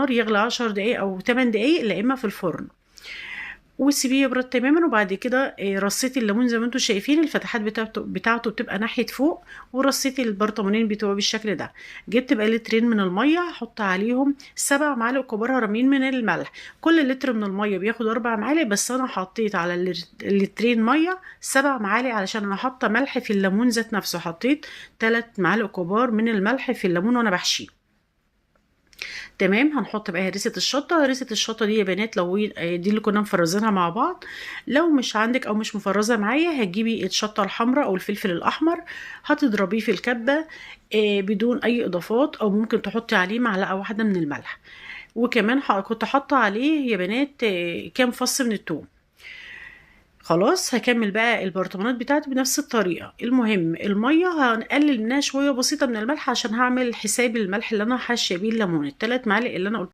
النار يغلي 10 دقايق او 8 دقايق، لا اما في الفرن، وسيبيه يبرد تماما. وبعد كده رصيتي الليمون زي ما انتم شايفين الفتحات بتاعته بتبقى ناحيه فوق، ورصيتي البرطمانين بتوعه بالشكل ده. جبت بقى لترين من الميه، هحط عليهم 7 معالق كبار رامين من الملح. كل لتر من الميه بياخد 4 معالق، بس انا حطيت على اللترين ميه 7 معالق علشان انا حاطه ملح في الليمون ذات نفسه. حطيت 3 معالق كبار من الملح في الليمون وانا بحشيه. تمام. هنحط بقى هريسة الشطة. هريسة الشطة دي يا بنات لو دي اللي كنا مفرزينها مع بعض. لو مش عندك او مش مفرزة معايا، هتجيبي الشطة الحمراء او الفلفل الاحمر، هتضربيه في الكبة بدون اي اضافات، او ممكن تحطي عليه معلقة واحدة من الملح. وكمان كنت حاطة عليه يا بنات كام فص من الثوم. خلاص هكمل بقى البرطمانات بتاعتي بنفس الطريقة. المهم المية هنقلل منها شوية بسيطة من الملح، عشان هعمل حساب الملح اللي انا حاشية بيه الليمون. ال3 معالق اللي انا قلت